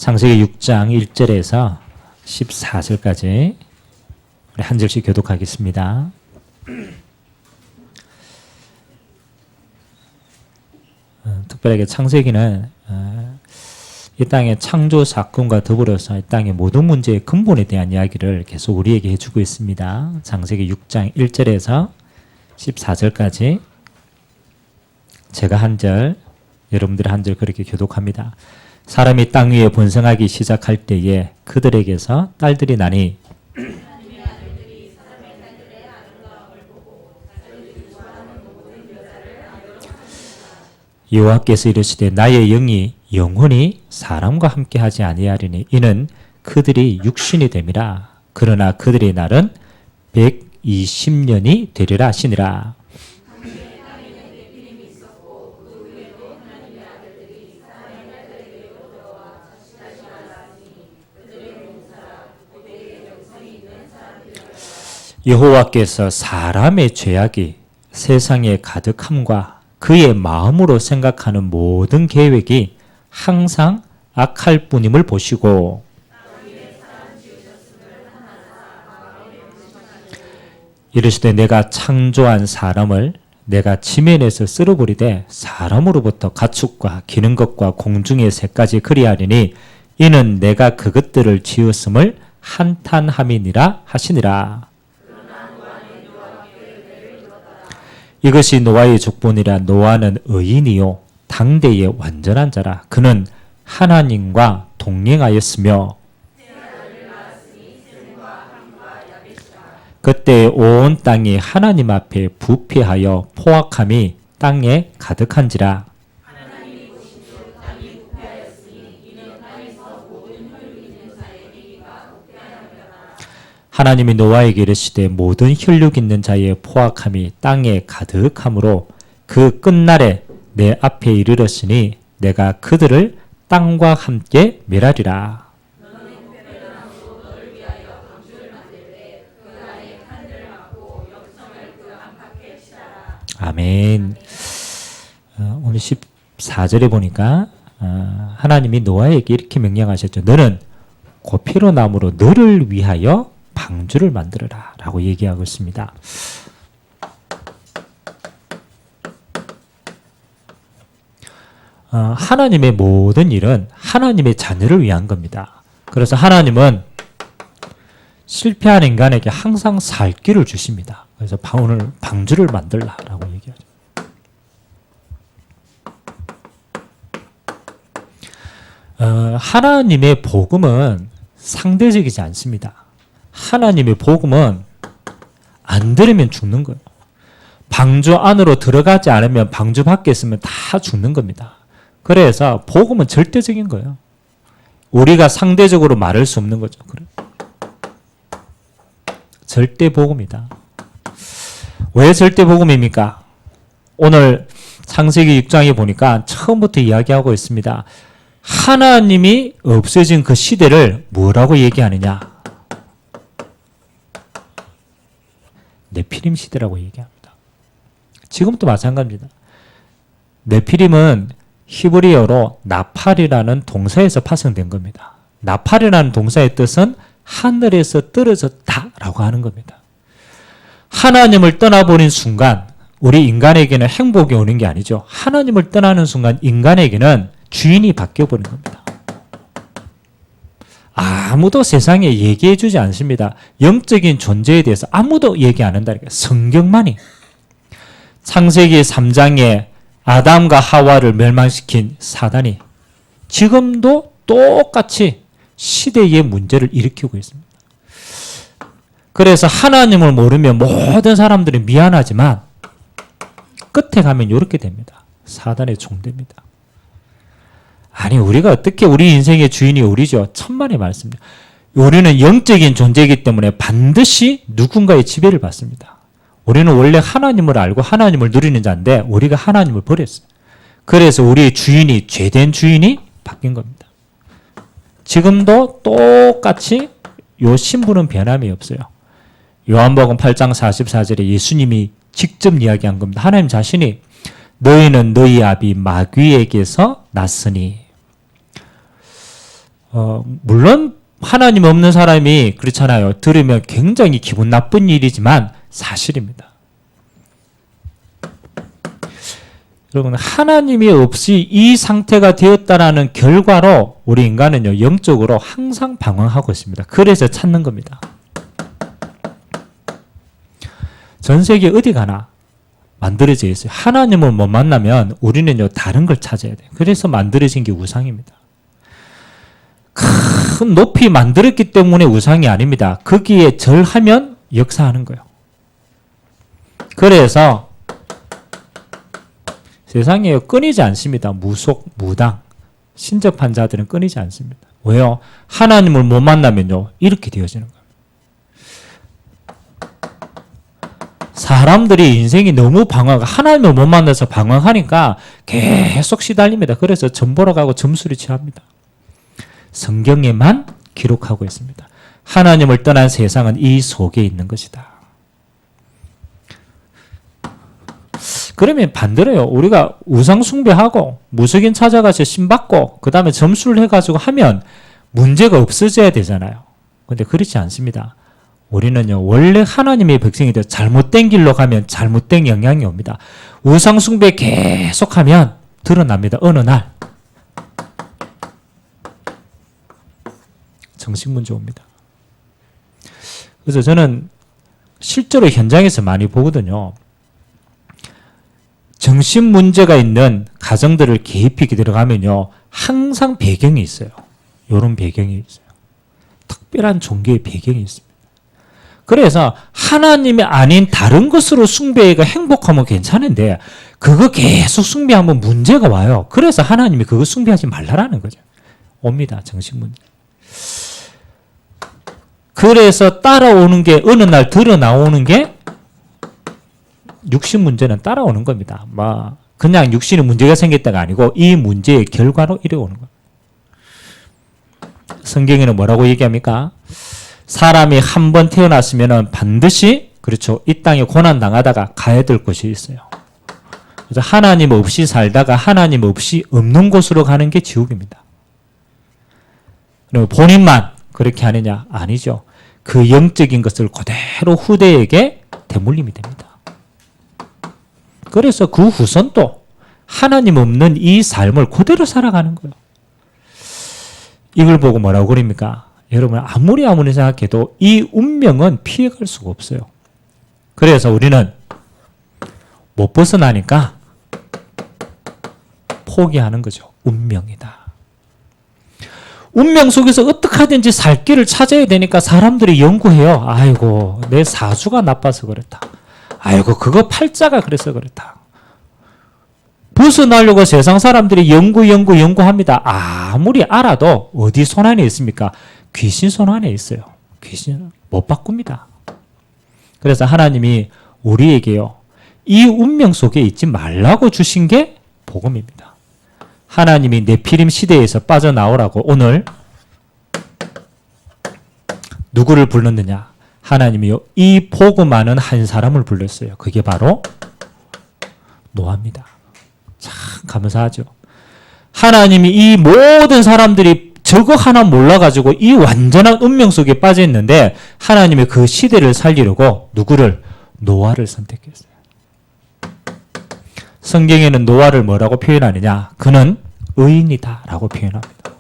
창세기 6장 1절에서 14절까지 우리 한 절씩 교독하겠습니다. 특별하게 창세기는 이 땅의 창조 사건과 더불어서 이 땅의 모든 문제의 근본에 대한 이야기를 계속 우리에게 해주고 있습니다. 창세기 6장 1절에서 14절까지 제가 한 절, 여러분들이 한 절 그렇게 교독합니다. 사람이 땅 위에 번성하기 시작할 때에 그들에게서 딸들이 나니 여호와께서 이르시되 나의 영이 영원히 사람과 함께 하지 아니하리니 이는 그들이 육신이 됨이라. 그러나 그들의 날은 120년이 되리라 하시니라. 여호와께서 사람의 죄악이 세상에 가득함과 그의 마음으로 생각하는 모든 계획이 항상 악할 뿐임을 보시고 이르시되 내가 창조한 사람을 내가 지면에서 쓸어버리되 사람으로부터 가축과 기는 것과 공중의 새까지 그리하리니 이는 내가 그것들을 지었음을 한탄함이니라 하시니라. 이것이 노아의 족본이라. 노아는 의인이요 당대의 완전한 자라. 그는 하나님과 동행하였으며 그때 온 땅이 하나님 앞에 부패하여 포악함이 땅에 가득한지라. 하나님이 노아에게 이르시되 모든 혈육 있는 자의 포악함이 땅에 가득하므로 그 끝날에 내 앞에 이르렀으니 내가 그들을 땅과 함께 멸하리라. 아멘. 오늘 14절에 보니까 하나님이 노아에게 이렇게 명령하셨죠. 너는 고피로 나무로 너를 위하여 방주를 만들어라 라고 얘기하고 있습니다. 하나님의 모든 일은 하나님의 자녀를 위한 겁니다. 그래서 하나님은 실패한 인간에게 항상 살 길을 주십니다. 그래서 오늘 방주를 만들라 라고 얘기하죠. 하나님의 복음은 상대적이지 않습니다. 하나님의 복음은 안 들으면 죽는 거예요. 방주 안으로 들어가지 않으면 방주 밖에 있으면 다 죽는 겁니다. 그래서 복음은 절대적인 거예요. 우리가 상대적으로 말할 수 없는 거죠. 절대 복음이다. 왜 절대 복음입니까? 오늘 창세기 6장에 보니까 처음부터 이야기하고 있습니다. 하나님이 없어진 그 시대를 뭐라고 얘기하느냐? 네피림 시대라고 얘기합니다. 지금도 마찬가지입니다. 네피림은 히브리어로 나팔이라는 동사에서 파생된 겁니다. 나팔이라는 동사의 뜻은 하늘에서 떨어졌다라고 하는 겁니다. 하나님을 떠나버린 순간 우리 인간에게는 행복이 오는 게 아니죠. 하나님을 떠나는 순간 인간에게는 주인이 바뀌어버린 겁니다. 아무도 세상에 얘기해 주지 않습니다. 영적인 존재에 대해서 아무도 얘기 안 한다니까요. 성경만이. 창세기 3장에 아담과 하와를 멸망시킨 사단이 지금도 똑같이 시대의 문제를 일으키고 있습니다. 그래서 하나님을 모르면 모든 사람들이 미안하지만 끝에 가면 이렇게 됩니다. 사단의 종됩니다. 아니 우리가 어떻게 우리 인생의 주인이 우리죠. 천만의 말씀입니다. 우리는 영적인 존재이기 때문에 반드시 누군가의 지배를 받습니다. 우리는 원래 하나님을 알고 하나님을 누리는 자인데 우리가 하나님을 버렸어요. 그래서 우리의 주인이 죄된 주인이 바뀐 겁니다. 지금도 똑같이 요 신분은 변함이 없어요. 요한복음 8장 44절에 예수님이 직접 이야기한 겁니다. 하나님 자신이 너희는 너희 아비 마귀에게서 났으니 물론 하나님 없는 사람이 그렇잖아요. 들으면 굉장히 기분 나쁜 일이지만 사실입니다. 여러분, 하나님이 없이 이 상태가 되었다라는 결과로 우리 인간은요, 영적으로 항상 방황하고 있습니다. 그래서 찾는 겁니다. 전 세계 어디 가나 만들어져 있어요. 하나님을 못 만나면 우리는요, 다른 걸 찾아야 돼요. 그래서 만들어진 게 우상입니다. 큰 높이 만들었기 때문에 우상이 아닙니다. 거기에 절하면 역사하는 거예요. 그래서 세상에 끊이지 않습니다. 무속, 무당, 신접한 자들은 끊이지 않습니다. 왜요? 하나님을 못 만나면요, 이렇게 되어지는 거예요. 사람들이 인생이 너무 하나님을 못 만나서 방황하니까 계속 시달립니다. 그래서 점 보러 가고 점수를 취합니다. 성경에만 기록하고 있습니다. 하나님을 떠난 세상은 이 속에 있는 것이다. 그러면 반대로요. 우리가 우상 숭배하고 무속인 찾아가서 신받고 그 다음에 점수를 해가지고 하면 문제가 없어져야 되잖아요. 근데 그렇지 않습니다. 우리는요, 원래 하나님의 백성이 되어 잘못된 길로 가면 잘못된 영향이 옵니다. 우상 숭배 계속하면 드러납니다. 어느 날 정신 문제 옵니다. 그래서 저는 실제로 현장에서 많이 보거든요. 정신 문제가 있는 가정들을 깊이 들어가면요, 항상 배경이 있어요. 이런 배경이 있어요. 특별한 종교의 배경이 있습니다. 그래서 하나님이 아닌 다른 것으로 숭배가 행복하면 괜찮은데 그거 계속 숭배하면 문제가 와요. 그래서 하나님이 그거 숭배하지 말라라는 거죠. 옵니다. 정신 문제. 그래서 따라오는 게 어느 날 드러나오는 게 육신 문제는 따라오는 겁니다. 그냥 육신에 문제가 생겼다가 아니고 이 문제의 결과로 이래오는 거예요. 성경에는 뭐라고 얘기합니까? 사람이 한 번 태어났으면 반드시, 그렇죠, 이 땅에 고난 당하다가 가야 될 곳이 있어요. 그래서 하나님 없이 살다가 하나님 없이 없는 곳으로 가는 게 지옥입니다. 그리고 본인만 그렇게 하느냐? 아니죠. 그 영적인 것을 그대로 후대에게 대물림이 됩니다. 그래서 그 후손도 하나님 없는 이 삶을 그대로 살아가는 거예요. 이걸 보고 뭐라고 그럽니까? 여러분, 아무리 생각해도 이 운명은 피해갈 수가 없어요. 그래서 우리는 못 벗어나니까 포기하는 거죠. 운명이다. 운명 속에서 어떻게 하든지 살 길을 찾아야 되니까 사람들이 연구해요. 아이고, 내 사주가 나빠서 그렇다. 아이고, 그거 팔자가 그래서 그렇다. 벗어나려고 세상 사람들이 연구합니다. 아무리 알아도 어디 손안에 있습니까? 귀신 손안에 있어요. 귀신은 못 바꿉니다. 그래서 하나님이 우리에게요, 이 운명 속에 있지 말라고 주신 게 복음입니다. 하나님이 네피림 시대에서 빠져나오라고 오늘 누구를 불렀느냐? 하나님이요, 이 복음 아는 한 사람을 불렀어요. 그게 바로 노아입니다. 참 감사하죠. 하나님이 이 모든 사람들이 저거 하나 몰라가지고 이 완전한 운명 속에 빠져 있는데 하나님이 그 시대를 살리려고 누구를? 노아를 선택했어요. 성경에는 노아를 뭐라고 표현하느냐? 그는 의인이다 라고 표현합니다.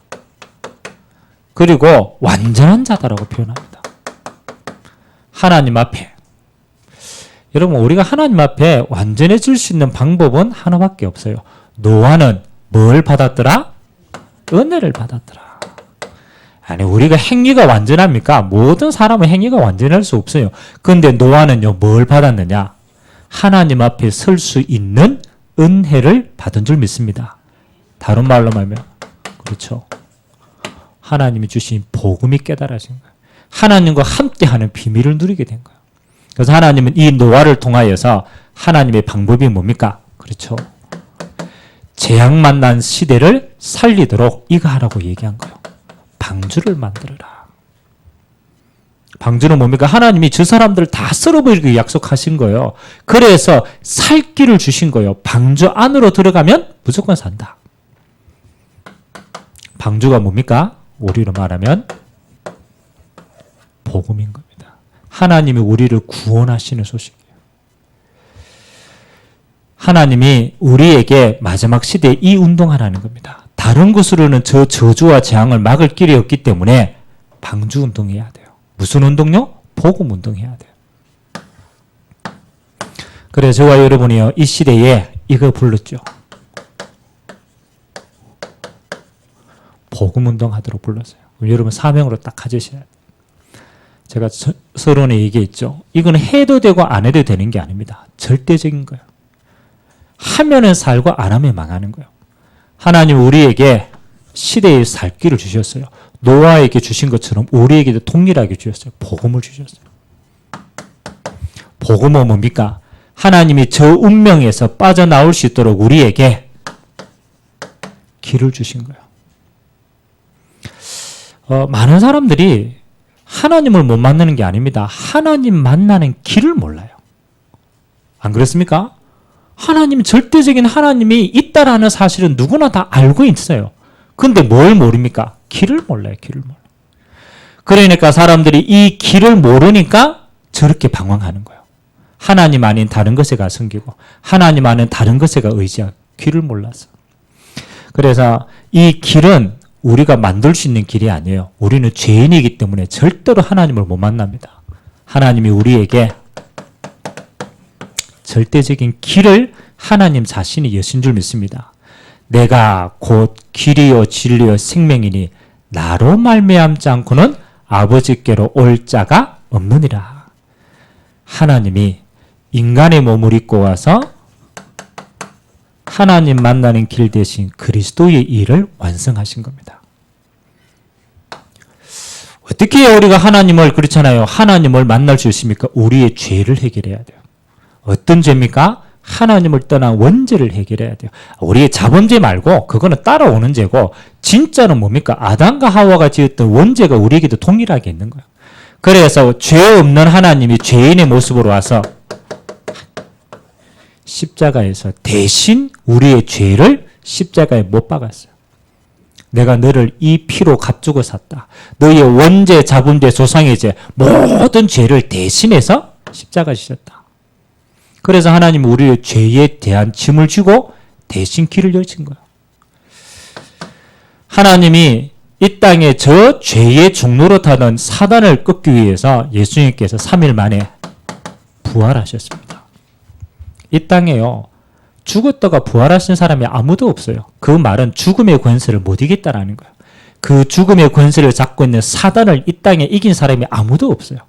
그리고 완전한 자다라고 표현합니다. 하나님 앞에. 여러분, 우리가 하나님 앞에 완전해질 수 있는 방법은 하나밖에 없어요. 노아는 뭘 받았더라? 은혜를 받았더라. 아니, 우리가 행위가 완전합니까? 모든 사람은 행위가 완전할 수 없어요. 그런데 노아는요, 뭘 받았느냐? 하나님 앞에 설 수 있는 은혜를 받은 줄 믿습니다. 다른 말로 말하면, 그렇죠. 하나님이 주신 복음이 깨달아진 거예요. 하나님과 함께하는 비밀을 누리게 된 거예요. 그래서 하나님은 이 노아를 통하여서 하나님의 방법이 뭡니까? 그렇죠. 재앙 만난 시대를 살리도록 이거 하라고 얘기한 거예요. 방주를 만들어라. 방주는 뭡니까? 하나님이 저 사람들을 다 썰어버리기 약속하신 거예요. 그래서 살 길을 주신 거예요. 방주 안으로 들어가면 무조건 산다. 방주가 뭡니까? 우리로 말하면 복음인 겁니다. 하나님이 우리를 구원하시는 소식이에요. 하나님이 우리에게 마지막 시대에 이 운동하라는 겁니다. 다른 것으로는 저 저주와 재앙을 막을 길이 없기 때문에 방주 운동해야 돼요. 무슨 운동요? 복음 운동해야 돼요. 그래서 저와 여러분이요, 이 시대에 이거 불렀죠. 복음 운동하도록 불렀어요. 여러분 사명으로 딱 가지셔야 돼요. 제가 서론에 얘기했죠. 이건 해도 되고 안 해도 되는 게 아닙니다. 절대적인 거예요. 하면은 살고 안 하면 망하는 거예요. 하나님 우리에게 시대의 살 길을 주셨어요. 노아에게 주신 것처럼 우리에게도 동일하게 주셨어요. 복음을 주셨어요. 복음은 뭡니까? 하나님이 저 운명에서 빠져나올 수 있도록 우리에게 길을 주신 거예요. 많은 사람들이 하나님을 못 만나는 게 아닙니다. 하나님 만나는 길을 몰라요. 안 그렇습니까? 하나님, 절대적인 하나님이 있다라는 사실은 누구나 다 알고 있어요. 근데 뭘 모릅니까? 길을 몰라요. 길을 몰라요. 그러니까 사람들이 이 길을 모르니까 저렇게 방황하는 거예요. 하나님 아닌 다른 것에 가 섬기고 하나님 아닌 다른 것에 가 의지하고 길을 몰라서. 그래서 이 길은 우리가 만들 수 있는 길이 아니에요. 우리는 죄인이기 때문에 절대로 하나님을 못 만납니다. 하나님이 우리에게 절대적인 길을 하나님 자신이 여신 줄 믿습니다. 내가 곧 길이요 진리요 생명이니 나로 말미암지 않고는 아버지께로 올 자가 없느니라. 하나님이 인간의 몸을 입고 와서 하나님 만나는 길 대신 그리스도의 일을 완성하신 겁니다. 어떻게 해야 우리가 하나님을, 그렇잖아요. 하나님을 만날 수 있습니까? 우리의 죄를 해결해야 돼요. 어떤 죄입니까? 하나님을 떠난 원죄를 해결해야 돼요. 우리의 자범죄 말고 그거는 따라오는 죄고, 진짜는 뭡니까? 아담과 하와가 지었던 원죄가 우리에게도 동일하게 있는 거예요. 그래서 죄 없는 하나님이 죄인의 모습으로 와서 십자가에서 대신 우리의 죄를 십자가에 못 박았어요. 내가 너를 이 피로 값주고 샀다. 너의 원죄, 자범죄, 조상의 죄, 모든 죄를 대신해서 십자가 지셨다. 그래서 하나님은 우리의 죄에 대한 짐을 지고 대신 길을 여신 거예요. 하나님이 이 땅에 저 죄의 종로로 타던 사단을 꺾기 위해서 예수님께서 3일 만에 부활하셨습니다. 이 땅에요, 죽었다가 부활하신 사람이 아무도 없어요. 그 말은 죽음의 권세를 못 이겼다라는 거예요. 그 죽음의 권세를 잡고 있는 사단을 이 땅에 이긴 사람이 아무도 없어요.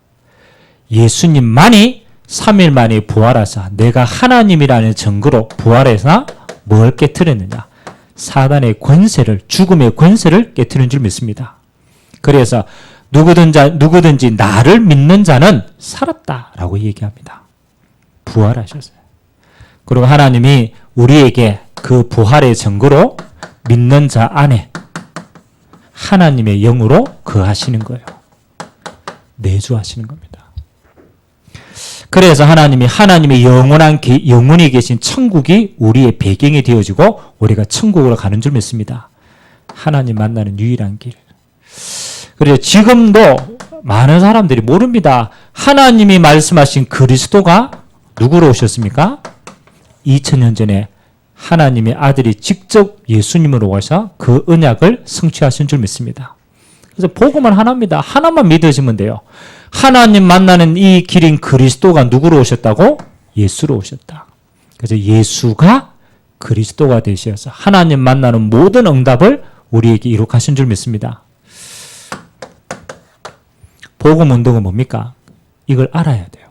예수님만이 3일 만에 부활하사 내가 하나님이라는 증거로 부활해서 뭘 깨트렸느냐? 사단의 권세를, 죽음의 권세를 깨트린 줄 믿습니다. 그래서 누구든지 나를 믿는 자는 살았다라고 얘기합니다. 부활하셨어요. 그리고 하나님이 우리에게 그 부활의 증거로 믿는 자 안에 하나님의 영으로 거하시는 거예요. 내주하시는 겁니다. 그래서 하나님의 영원히 계신 천국이 우리의 배경이 되어지고 우리가 천국으로 가는 줄 믿습니다. 하나님 만나는 유일한 길. 그래서 지금도 많은 사람들이 모릅니다. 하나님이 말씀하신 그리스도가 누구로 오셨습니까? 2000년 전에 하나님의 아들이 직접 예수님으로 오셔서 그 언약을 성취하신 줄 믿습니다. 그래서 복음은 하나입니다. 하나만 믿으시면 돼요. 하나님 만나는 이 길인 그리스도가 누구로 오셨다고? 예수로 오셨다. 그래서 예수가 그리스도가 되셔서 하나님 만나는 모든 응답을 우리에게 이룩하신 줄 믿습니다. 복음 운동은 뭡니까? 이걸 알아야 돼요.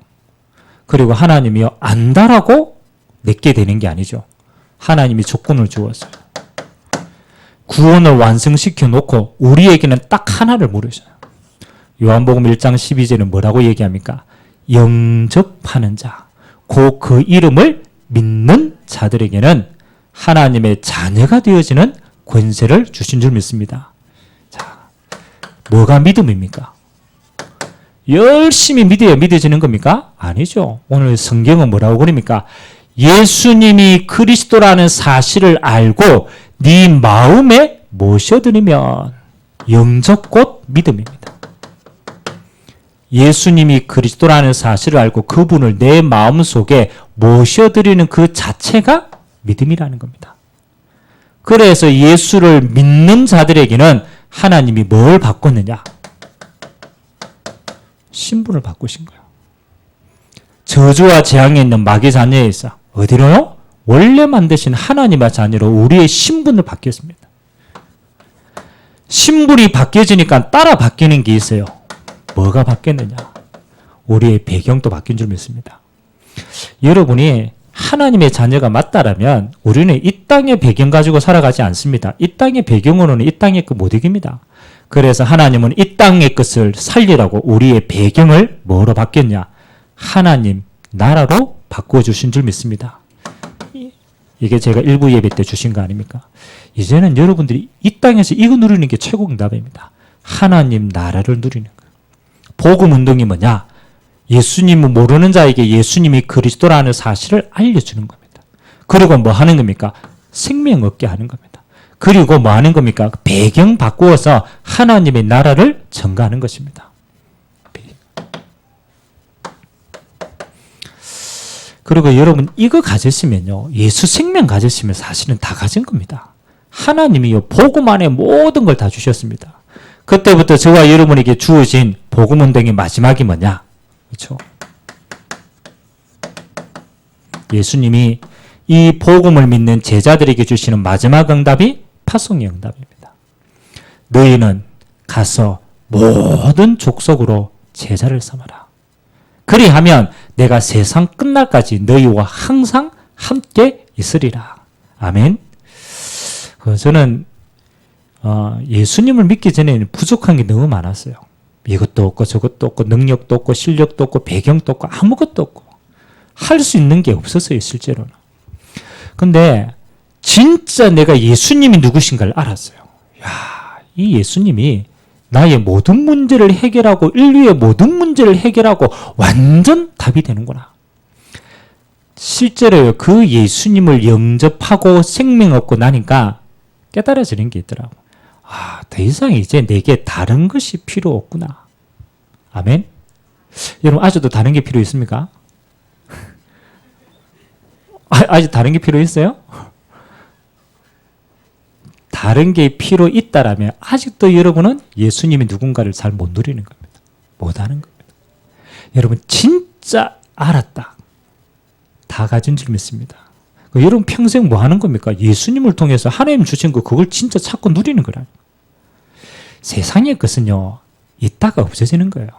그리고 하나님이요, 안다라고 내게 되는 게 아니죠. 하나님이 조건을 주었어요. 구원을 완성시켜 놓고 우리에게는 딱 하나를 물으셔요. 요한복음 1장 12절은 뭐라고 얘기합니까? 영접하는 자, 그 이름을 믿는 자들에게는 하나님의 자녀가 되어지는 권세를 주신 줄 믿습니다. 자, 뭐가 믿음입니까? 열심히 믿어야 믿어지는 겁니까? 아니죠. 오늘 성경은 뭐라고 그럽니까? 예수님이 그리스도라는 사실을 알고 네 마음에 모셔드리면 영접 곧 믿음입니다. 예수님이 그리스도라는 사실을 알고 그분을 내 마음속에 모셔드리는 그 자체가 믿음이라는 겁니다. 그래서 예수를 믿는 자들에게는 하나님이 뭘 바꿨느냐? 신분을 바꾸신 거예요. 저주와 재앙에 있는 마귀 자녀에 있어 어디로요? 원래 만드신 하나님의 자녀로 우리의 신분을 바뀌었습니다. 신분이 바뀌어지니까 따라 바뀌는 게 있어요. 뭐가 바뀌었느냐? 우리의 배경도 바뀐 줄 믿습니다. 여러분이 하나님의 자녀가 맞다라면 우리는 이 땅의 배경 가지고 살아가지 않습니다. 이 땅의 배경으로는 이 땅의 것 못 이깁니다. 그래서 하나님은 이 땅의 것을 살리라고 우리의 배경을 뭐로 바뀌었냐? 하나님 나라로 바꿔주신 줄 믿습니다. 이게 제가 일부 예배 때 주신 거 아닙니까? 이제는 여러분들이 이 땅에서 이거 누리는 게 최고 응답입니다. 하나님 나라를 누리는 거예요. 복음 운동이 뭐냐? 예수님을 모르는 자에게 예수님이 그리스도라는 사실을 알려주는 겁니다. 그리고 뭐 하는 겁니까? 생명 얻게 하는 겁니다. 그리고 뭐 하는 겁니까? 배경 바꾸어서 하나님의 나라를 증거하는 것입니다. 그리고 여러분 이거 가지시면요. 예수 생명 가지시면 사실은 다 가진 겁니다. 하나님이 복음 안에 모든 걸 다 주셨습니다. 그때부터 저와 여러분에게 주어진 복음 운동의 마지막이 뭐냐? 그렇죠? 예수님이 이 복음을 믿는 제자들에게 주시는 마지막 응답이 파송의 응답입니다. 너희는 가서 모든 족속으로 제자를 삼아라. 그리하면 내가 세상 끝날까지 너희와 항상 함께 있으리라. 아멘. 저는 예수님을 믿기 전에는 부족한 게 너무 많았어요. 이것도 없고 저것도 없고 능력도 없고 실력도 없고 배경도 없고 아무것도 없고 할 수 있는 게 없었어요. 실제로는. 근데 진짜 내가 예수님이 누구신가를 알았어요. 야, 이 예수님이 나의 모든 문제를 해결하고 인류의 모든 문제를 해결하고 완전 답이 되는구나. 실제로요. 그 예수님을 영접하고 생명 얻고 나니까 깨달아지는 게 있더라고. 아, 더 이상 이제 내게 다른 것이 필요 없구나. 아멘? 여러분, 아직도 다른 게 필요 있습니까? 아직 다른 게 필요 있어요? 다른 게 필요 있다라면 아직도 여러분은 예수님이 누군가를 잘 못 누리는 겁니다. 못 하는 겁니다. 여러분, 진짜 알았다. 다 가진 줄 믿습니다. 여러분 평생 뭐 하는 겁니까? 예수님을 통해서 하나님 주신 거 그걸 진짜 찾고 누리는 거라. 세상의 것은요. 있다가 없어지는 거예요.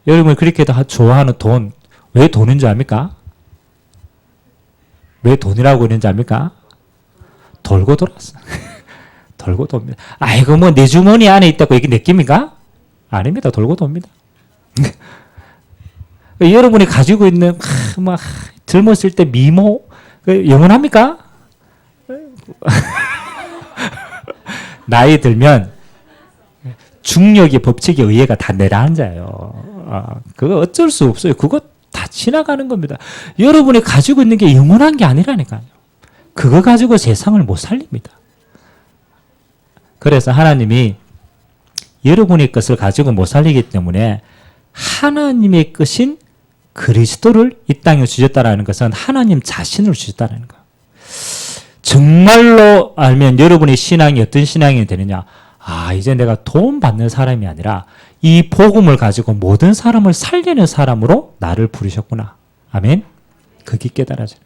여러분 그렇게 좋아하는 돈, 왜 돈인 줄 압니까? 왜 돈이라고 그러는지 압니까? 돌고 돌았어. 돌고 돕니다. 아이고 뭐 내 주머니 안에 있다고 이게 내 깁니까? 아닙니다. 돌고 돕니다. 여러분이 가지고 있는 막 젊었을 때 미모 영원합니까? 나이 들면 중력의 법칙에 의해가 다 내려앉아요. 그거 어쩔 수 없어요. 그거 다 지나가는 겁니다. 여러분이 가지고 있는 게 영원한 게 아니라니까요. 그거 가지고 세상을 못 살립니다. 그래서 하나님이 여러분의 것을 가지고 못 살리기 때문에 하나님의 것인 그리스도를 이 땅에 주셨다라는 것은 하나님 자신을 주셨다는 거예요. 정말로 알면 여러분의 신앙이 어떤 신앙이 되느냐? 아, 이제 내가 도움 받는 사람이 아니라 이 복음을 가지고 모든 사람을 살리는 사람으로 나를 부르셨구나. 아멘. 그게 깨달아져요.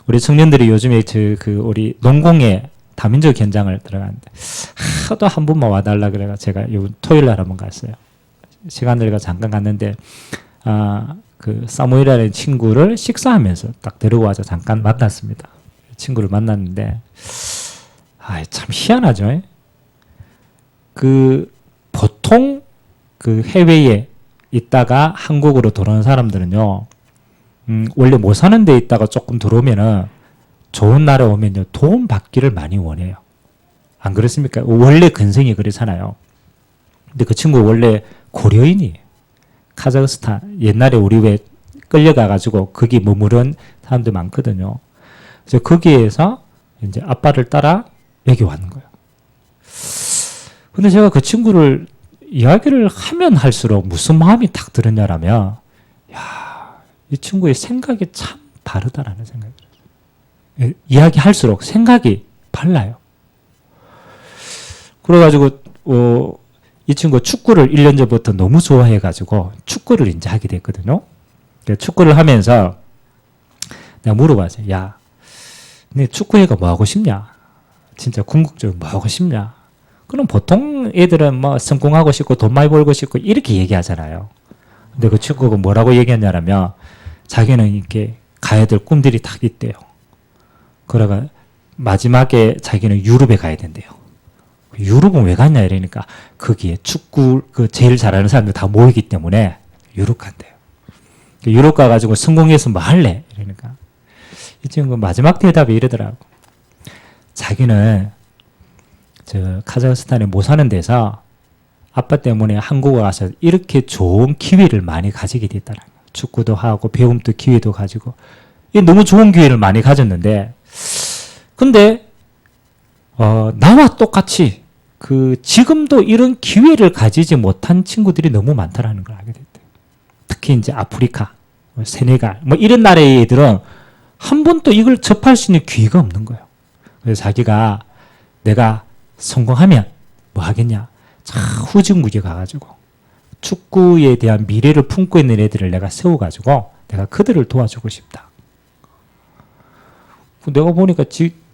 우리 청년들이 요즘에 우리 농공에 다민족 현장을 들어갔는데 하도 한 분만 와달라 그래가 제가 요 토요일 날 한번 갔어요. 시간 내가 잠깐 갔는데 그 사무엘이라는 친구를 식사하면서 딱 데리고 와서 잠깐 만났습니다. 친구를 만났는데 참 희한하죠. 그 보통 그 해외에 있다가 한국으로 돌아오는 사람들은요. 원래 못 사는 데 있다가 조금 들어오면은 좋은 나라 오면요. 도움 받기를 많이 원해요. 안 그렇습니까? 원래 근성이 그렇잖아요. 근데 그 친구 원래 고려인이에요. 카자흐스탄. 옛날에 우리 왜 끌려가가지고 거기 머무른 사람들 많거든요. 그래서 거기에서 이제 아빠를 따라 여기 왔는 거예요. 근데 제가 그 친구를 이야기를 하면 할수록 무슨 마음이 딱 들었냐라면, 야, 이 친구의 생각이 참 다르다라는 생각이 들어요. 이야기할수록 생각이 달라요. 그래가지고, 이 친구가 축구를 1년 전부터 너무 좋아해가지고 축구를 이제 하게 됐거든요. 축구를 하면서 내가 물어봤어요. 야, 네 축구회가 뭐 하고 싶냐? 진짜 궁극적으로 뭐 하고 싶냐? 그럼 보통 애들은 뭐 성공하고 싶고 돈 많이 벌고 싶고 이렇게 얘기하잖아요. 근데 그 친구가 뭐라고 얘기했냐면 자기는 이렇게 가야 될 꿈들이 딱 있대요. 그러가 마지막에 자기는 유럽에 가야 된대요. 유럽은 왜 갔냐 이러니까 거기에 축구 그 제일 잘하는 사람들 다 모이기 때문에 유럽 간대요. 유럽 가가지고 성공해서 뭐 할래? 이러니까 이 친구 마지막 대답이 이러더라고. 자기는 저 카자흐스탄에 못 사는 데서 아빠 때문에 한국에 와서 이렇게 좋은 기회를 많이 가지게 됐다는 거예요. 축구도 하고 배움도 기회도 가지고 너무 좋은 기회를 많이 가졌는데 근데 나와 똑같이 지금도 이런 기회를 가지지 못한 친구들이 너무 많다라는 걸 알게 됐대요. 특히 이제 아프리카, 세네갈, 뭐 이런 나라의 애들은 한 번도 이걸 접할 수 있는 기회가 없는 거예요. 그래서 자기가 내가 성공하면 뭐 하겠냐? 자, 후진국에 가가지고 축구에 대한 미래를 품고 있는 애들을 내가 세워가지고 내가 그들을 도와주고 싶다. 내가 보니까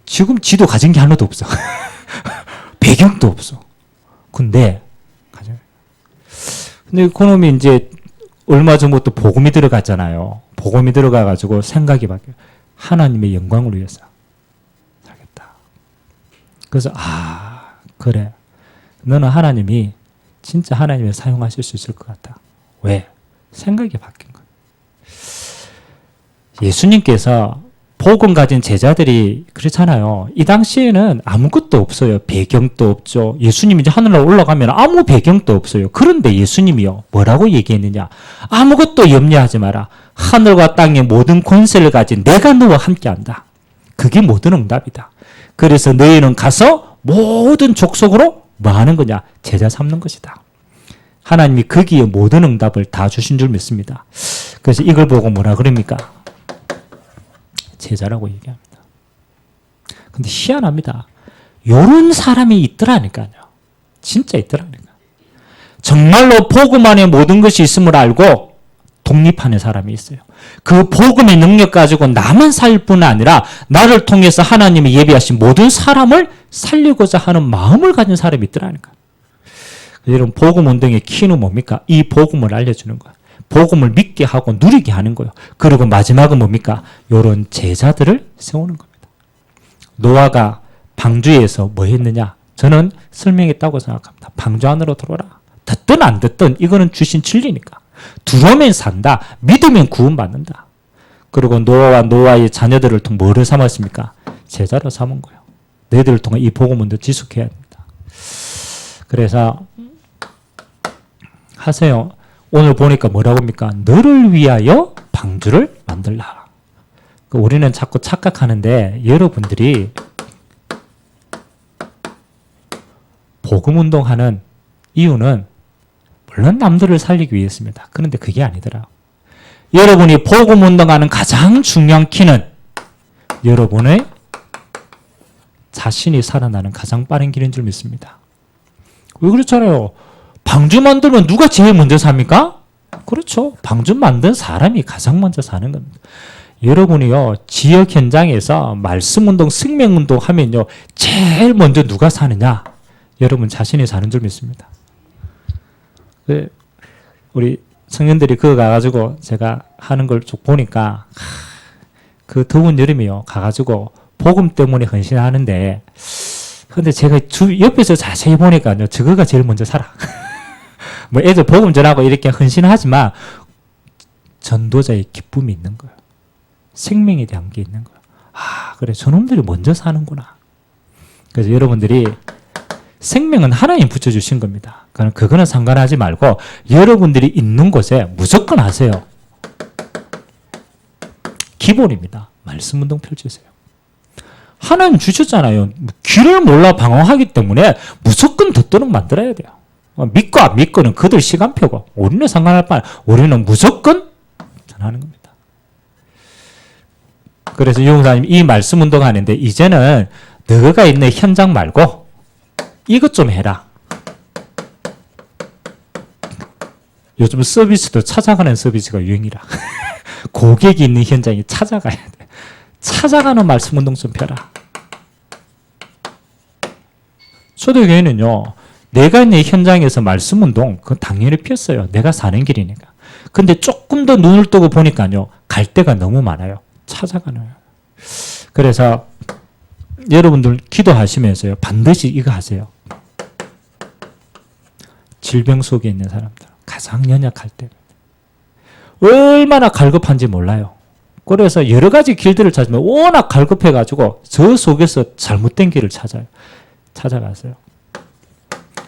지금 지도 가진 게 하나도 없어. 배경도 없어. 근데 그놈이 이제 얼마 전부터 복음이 들어갔잖아요. 복음이 들어가가지고 생각이 바뀌어요. 하나님의 영광을 위해서 살겠다. 그래서 그래. 너는 하나님이 진짜 하나님을 사용하실 수 있을 것 같다. 왜? 생각이 바뀐 거예요. 예수님께서 복음 가진 제자들이 그렇잖아요. 이 당시에는 아무것도 없어요. 배경도 없죠. 예수님이 이제 하늘로 올라가면 아무 배경도 없어요. 그런데 예수님이요. 뭐라고 얘기했느냐? 아무것도 염려하지 마라. 하늘과 땅의 모든 권세를 가진 내가 너와 함께한다. 그게 모든 응답이다. 그래서 너희는 가서 모든 족속으로 뭐 하는 거냐? 제자 삼는 것이다. 하나님이 거기에 모든 응답을 다 주신 줄 믿습니다. 그래서 이걸 보고 뭐라 그럽니까? 제자라고 얘기합니다. 근데 희한합니다. 요런 사람이 있더라니까요. 진짜 있더라니까요. 정말로 복음 안에 모든 것이 있음을 알고 독립하는 사람이 있어요. 그 복음의 능력 가지고 나만 살 뿐 아니라 나를 통해서 하나님이 예비하신 모든 사람을 살리고자 하는 마음을 가진 사람이 있더라니까요. 여러분 복음 운동의 키는 뭡니까? 이 복음을 알려주는 거예요. 복음을 믿게 하고 누리게 하는 거예요. 그리고 마지막은 뭡니까? 이런 제자들을 세우는 겁니다. 노아가 방주에서 뭐 했느냐? 저는 설명했다고 생각합니다. 방주 안으로 들어오라. 듣든 안 듣든 이거는 주신 진리니까. 들어오면 산다. 믿으면 구원받는다. 그리고 노아와 노아의 자녀들을 통해 뭐를 삼았습니까? 제자로 삼은 거예요. 너희들을 통해 이 복음은 더 지속해야 됩니다. 그래서 하세요. 오늘 보니까 뭐라고 합니까? 너를 위하여 방주를 만들라. 우리는 자꾸 착각하는데 여러분들이 복음 운동하는 이유는 물론 남들을 살리기 위해서입니다. 그런데 그게 아니더라. 여러분이 복음 운동하는 가장 중요한 키는 여러분의 자신이 살아나는 가장 빠른 길인 줄 믿습니다. 왜 그렇잖아요. 방주 만들면 누가 제일 먼저 삽니까? 그렇죠. 방주 만든 사람이 가장 먼저 사는 겁니다. 여러분이요, 지역 현장에서 말씀운동, 생명운동 하면요, 제일 먼저 누가 사느냐? 여러분 자신이 사는 줄 믿습니다. 우리 청년들이 그거 가가지고 제가 하는 걸 쭉 보니까, 그 더운 여름이요, 가가지고 복음 때문에 헌신하는데, 근데 제가 옆에서 자세히 보니까요, 저거가 제일 먼저 살아. 뭐 애들 복음 전하고 이렇게 헌신하지만 전도자의 기쁨이 있는 거예요. 생명에 대한 게 있는 거예요. 그래 저놈들이 먼저 사는구나. 그래서 여러분들이 생명은 하나님 붙여주신 겁니다. 그거는 상관하지 말고 여러분들이 있는 곳에 무조건 하세요. 기본입니다. 말씀 운동 펼치세요. 하나님 주셨잖아요. 길을 몰라 방황하기 때문에 무조건 듣도록 만들어야 돼요. 믿고 안 믿고는 그들 시간표고 우리는 상관할 바 아니에요. 우리는 무조건 전하는 겁니다. 그래서 유목사님 이 말씀 운동하는데 이제는 너가 있는 현장 말고 이것 좀 해라. 요즘 서비스도 찾아가는 서비스가 유행이라. 고객이 있는 현장에 찾아가야 돼. 찾아가는 말씀 운동 좀 펴라. 초대교회는요. 내가 있는 현장에서 말씀 운동 그건 당연히 폈어요. 내가 사는 길이니까. 근데 조금 더 눈을 뜨고 보니까요. 갈 데가 너무 많아요. 찾아가는. 그래서 여러분들 기도하시면서요. 반드시 이거 하세요. 질병 속에 있는 사람들. 가장 연약할 때. 얼마나 갈급한지 몰라요. 그래서 여러 가지 길들을 찾으면 워낙 갈급해가지고 저 속에서 잘못된 길을 찾아가세요.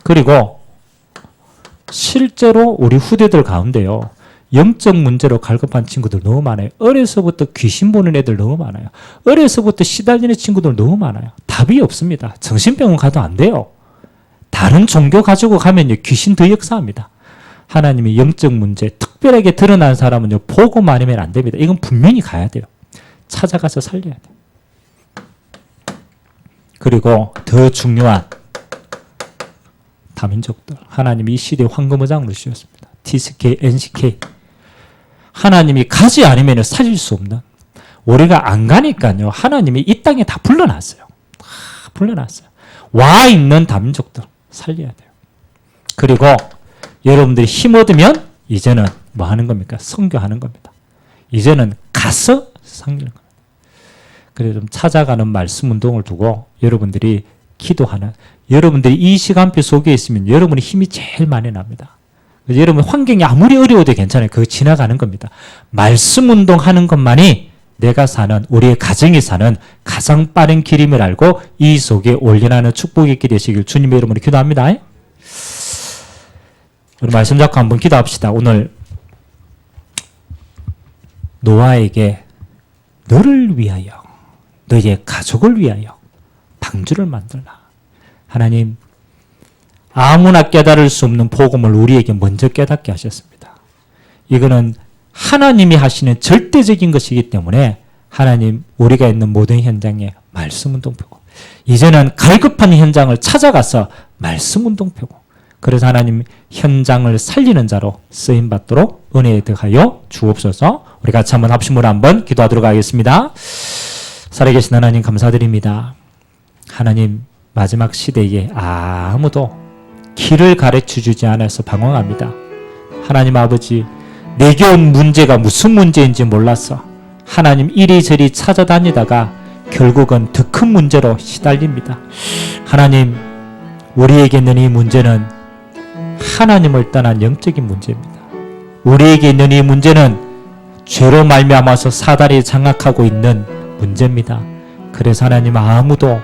그리고 실제로 우리 후대들 가운데요. 영적 문제로 갈급한 친구들 너무 많아요. 어려서부터 귀신 보는 애들 너무 많아요. 어려서부터 시달리는 친구들 너무 많아요. 답이 없습니다. 정신병원 가도 안 돼요. 다른 종교 가지고 가면요. 귀신 더 역사합니다. 하나님이 영적 문제 특별하게 드러난 사람은요. 보고만 하면 안 됩니다. 이건 분명히 가야 돼요. 찾아가서 살려야 돼요. 그리고 더 중요한 다민족들. 하나님이 이 시대에 황금의장으로 주셨습니다. TSK, NCK. 하나님이 가지 않으면 살릴 수 없는. 우리가 안 가니까요. 하나님이 이 땅에 다 불러놨어요. 다 불러놨어요. 와 있는 다민족들 살려야 돼요. 그리고 여러분들이 힘 얻으면 이제는 뭐 하는 겁니까? 선교하는 겁니다. 이제는 가서 섬기는 겁니다. 그래서 좀 찾아가는 말씀 운동을 두고 여러분들이 기도하는, 여러분들이 이 시간표 속에 있으면 여러분의 힘이 제일 많이 납니다. 여러분 환경이 아무리 어려워도 괜찮아요. 그거 지나가는 겁니다. 말씀 운동하는 것만이 내가 사는, 우리의 가정이 사는 가장 빠른 길임을 알고 이 속에 올려나는 축복의 길이 되시길 주님의 이름으로 기도합니다. 우리 말씀 잡고 한번 기도합시다. 오늘 노아에게 너를 위하여, 너의 가족을 위하여 방주를 만들라. 하나님, 아무나 깨달을 수 없는 복음을 우리에게 먼저 깨닫게 하셨습니다. 이거는 하나님이 하시는 절대적인 것이기 때문에 하나님, 우리가 있는 모든 현장에 말씀 운동 펴고, 이제는 갈급한 현장을 찾아가서 말씀 운동 펴고, 그래서 하나님 현장을 살리는 자로 쓰임 받도록 은혜에 더하여 주옵소서. 우리 같이 한번 합심으로 한번 기도하도록 하겠습니다. 살아계신 하나님 감사드립니다. 하나님, 마지막 시대에 아무도 길을 가르쳐 주지 않아서 방황합니다. 하나님 아버지, 내게 온 문제가 무슨 문제인지 몰라서 하나님 이리저리 찾아다니다가 결국은 더 큰 문제로 시달립니다. 하나님, 우리에게 있는 이 문제는 하나님을 떠난 영적인 문제입니다. 우리에게 있는 이 문제는 죄로 말미암아서 사단이 장악하고 있는 문제입니다. 그래서 하나님, 아무도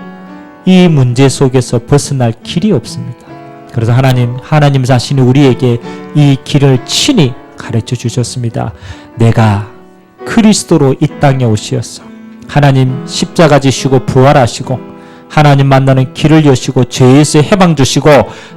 이 문제 속에서 벗어날 길이 없습니다. 그래서 하나님 자신이 우리에게 이 길을 친히 가르쳐 주셨습니다. 내가 그리스도로 이 땅에 오시었어. 하나님 십자가 지시고 부활하시고 하나님 만나는 길을 여시고 죄에서 해방 주시고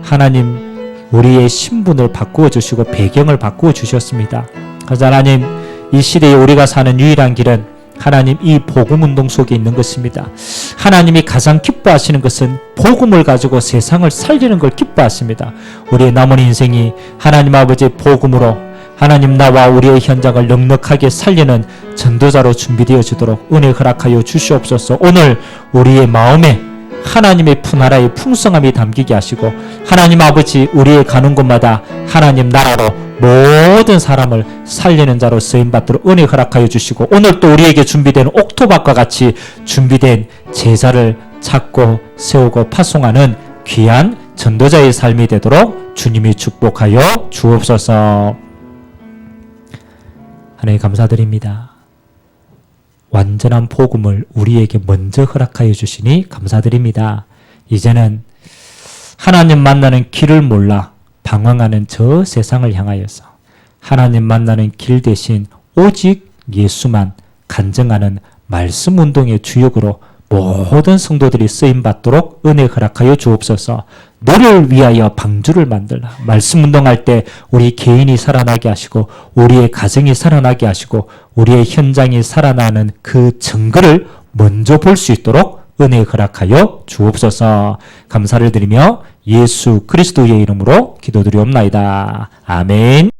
하나님 우리의 신분을 바꾸어 주시고 배경을 바꾸어 주셨습니다. 그래서 하나님, 이 시대에 우리가 사는 유일한 길은 하나님 이 복음운동 속에 있는 것입니다. 하나님이 가장 기뻐하시는 것은 복음을 가지고 세상을 살리는 걸 기뻐하십니다. 우리의 남은 인생이 하나님 아버지의 복음으로 하나님 나와 우리의 현장을 넉넉하게 살리는 전도자로 준비되어 주도록 은혜 허락하여 주시옵소서. 오늘 우리의 마음에 하나님의 나라의 풍성함이 담기게 하시고 하나님 아버지, 우리의 가는 곳마다 하나님 나라로 모든 사람을 살리는 자로 쓰임받도록 은혜 허락하여 주시고, 오늘 또 우리에게 준비된 옥토박과 같이 준비된 제자를 찾고 세우고 파송하는 귀한 전도자의 삶이 되도록 주님이 축복하여 주옵소서. 하나님 감사드립니다. 완전한 복음을 우리에게 먼저 허락하여 주시니 감사드립니다. 이제는 하나님 만나는 길을 몰라 방황하는 저 세상을 향하여서 하나님 만나는 길 대신 오직 예수만 간증하는 말씀 운동의 주역으로 모든 성도들이 쓰임받도록 은혜 허락하여 주옵소서. 너를 위하여 방주를 만들라. 말씀 운동할 때 우리 개인이 살아나게 하시고 우리의 가정이 살아나게 하시고 우리의 현장이 살아나는 그 증거를 먼저 볼 수 있도록 은혜 허락하여 주옵소서. 감사를 드리며 예수 그리스도의 이름으로 기도드리옵나이다. 아멘.